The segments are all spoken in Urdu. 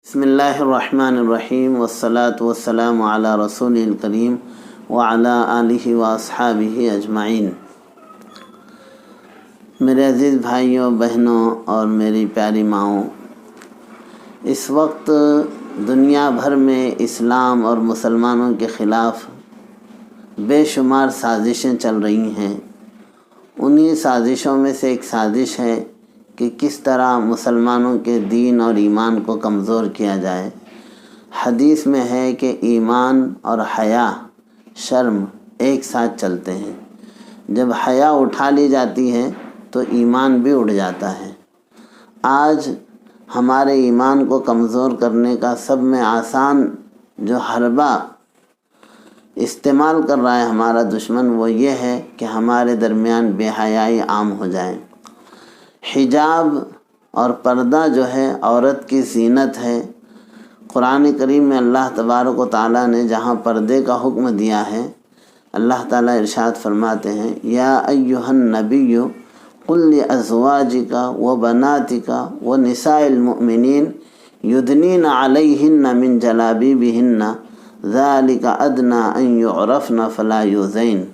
بسم اللہ الرحمن الرحیم والصلاة والسلام علی رسول الکریم وعلی آلہ واصحابہ اجمعین۔ میرے عزیز بھائیوں، بہنوں اور میری پیاری ماؤں، اس وقت دنیا بھر میں اسلام اور مسلمانوں کے خلاف بے شمار سازشیں چل رہی ہیں۔ انہی سازشوں میں سے ایک سازش ہے کہ کس طرح مسلمانوں کے دین اور ایمان کو کمزور کیا جائے۔ حدیث میں ہے کہ ایمان اور حیا، شرم ایک ساتھ چلتے ہیں۔ جب حیا اٹھا لی جاتی ہے تو ایمان بھی اڑ جاتا ہے۔ آج ہمارے ایمان کو کمزور کرنے کا سب میں آسان جو حربہ استعمال کر رہا ہے ہمارا دشمن، وہ یہ ہے کہ ہمارے درمیان بے حیائی عام ہو جائے۔ حجاب اور پردہ جو ہے عورت کی زینت ہے۔ قرآن کریم میں اللہ تبارک و تعالیٰ نے جہاں پردے کا حکم دیا ہے، اللہ تعالیٰ ارشاد فرماتے ہیں، یا ایھا النبی قل لازواجک وبناتک ونساء المؤمنین یدنین علیہن من جلابیبہن ذلک ادنی ان یعرفن فلا یؤذین۔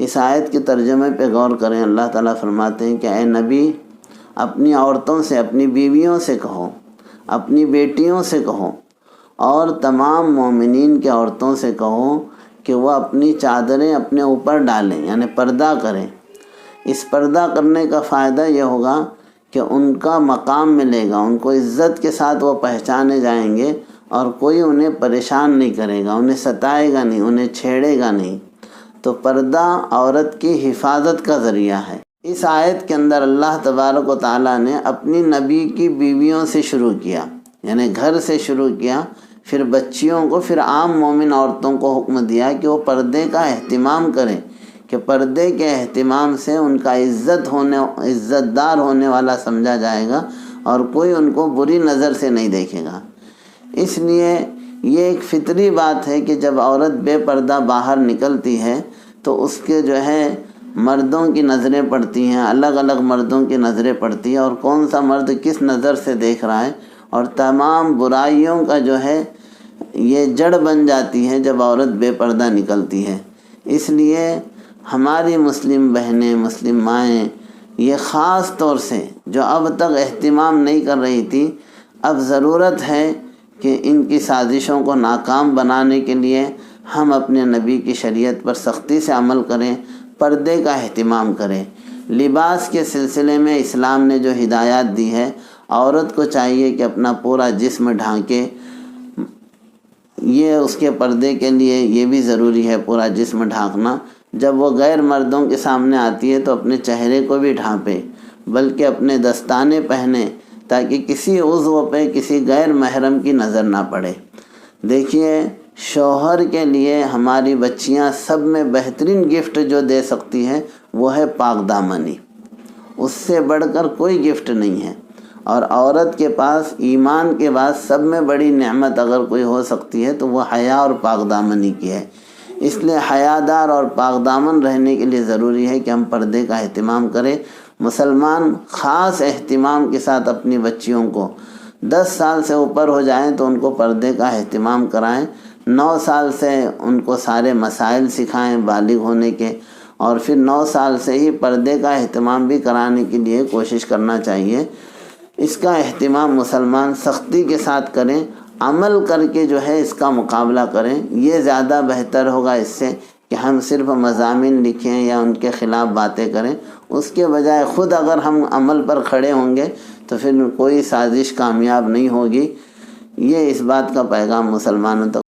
اس آیت کے ترجمے پہ غور کریں۔ اللہ تعالیٰ فرماتے ہیں کہ اے نبی، اپنی عورتوں سے، اپنی بیویوں سے کہو، اپنی بیٹیوں سے کہو، اور تمام مومنین کے عورتوں سے کہو کہ وہ اپنی چادریں اپنے اوپر ڈالیں، یعنی پردہ کریں۔ اس پردہ کرنے کا فائدہ یہ ہوگا کہ ان کا مقام ملے گا، ان کو عزت کے ساتھ وہ پہچانے جائیں گے اور کوئی انہیں پریشان نہیں کرے گا، انہیں ستائے گا نہیں، انہیں چھیڑے گا نہیں۔ تو پردہ عورت کی حفاظت کا ذریعہ ہے۔ اس آیت کے اندر اللہ تبارک و تعالیٰ نے اپنی نبی کی بیویوں سے شروع کیا، یعنی گھر سے شروع کیا، پھر بچیوں کو، پھر عام مومن عورتوں کو حکم دیا کہ وہ پردے کا اہتمام کریں، کہ پردے کے اہتمام سے ان کا عزت دار ہونے والا سمجھا جائے گا اور کوئی ان کو بری نظر سے نہیں دیکھے گا۔ اس لیے یہ ایک فطری بات ہے کہ جب عورت بے پردہ باہر نکلتی ہے تو اس کے جو ہے مردوں کی نظریں پڑتی ہیں، الگ الگ مردوں کی نظریں پڑتی ہیں، اور کون سا مرد کس نظر سے دیکھ رہا ہے، اور تمام برائیوں کا جو ہے یہ جڑ بن جاتی ہے جب عورت بے پردہ نکلتی ہے۔ اس لیے ہماری مسلم بہنیں، مسلم مائیں، یہ خاص طور سے جو اب تک اہتمام نہیں کر رہی تھی، اب ضرورت ہے کہ ان کی سازشوں کو ناکام بنانے کے لیے ہم اپنے نبی کی شریعت پر سختی سے عمل کریں، پردے کا اہتمام کریں۔ لباس کے سلسلے میں اسلام نے جو ہدایات دی ہے، عورت کو چاہیے کہ اپنا پورا جسم ڈھانکے، یہ اس کے پردے کے لیے یہ بھی ضروری ہے، پورا جسم ڈھانکنا۔ جب وہ غیر مردوں کے سامنے آتی ہے تو اپنے چہرے کو بھی ڈھانپے، بلکہ اپنے دستانے پہنے تاکہ کسی عضو پہ کسی غیر محرم کی نظر نہ پڑے۔ دیکھیے، شوہر کے لیے ہماری بچیاں سب میں بہترین گفٹ جو دے سکتی ہے وہ ہے پاک دامنی، اس سے بڑھ کر کوئی گفٹ نہیں ہے۔ اور عورت کے پاس ایمان کے بعد سب میں بڑی نعمت اگر کوئی ہو سکتی ہے تو وہ حیا اور پاک دامنی کی ہے۔ اس لیے حیادار اور پاک دامن رہنے کے لیے ضروری ہے کہ ہم پردے کا اہتمام کریں۔ مسلمان خاص اہتمام کے ساتھ اپنی بچیوں کو 10 سال سے اوپر ہو جائیں تو ان کو پردے کا اہتمام کرائیں، 9 سال سے ان کو سارے مسائل سکھائیں بالغ ہونے کے، اور پھر 9 سال سے ہی پردے کا اہتمام بھی کرانے کے لیے کوشش کرنا چاہیے۔ اس کا اہتمام مسلمان سختی کے ساتھ کریں، عمل کر کے جو ہے اس کا مقابلہ کریں۔ یہ زیادہ بہتر ہوگا اس سے کہ ہم صرف مضامین لکھیں یا ان کے خلاف باتیں کریں، اس کے بجائے خود اگر ہم عمل پر کھڑے ہوں گے تو پھر کوئی سازش کامیاب نہیں ہوگی۔ یہ اس بات کا پیغام مسلمانوں تک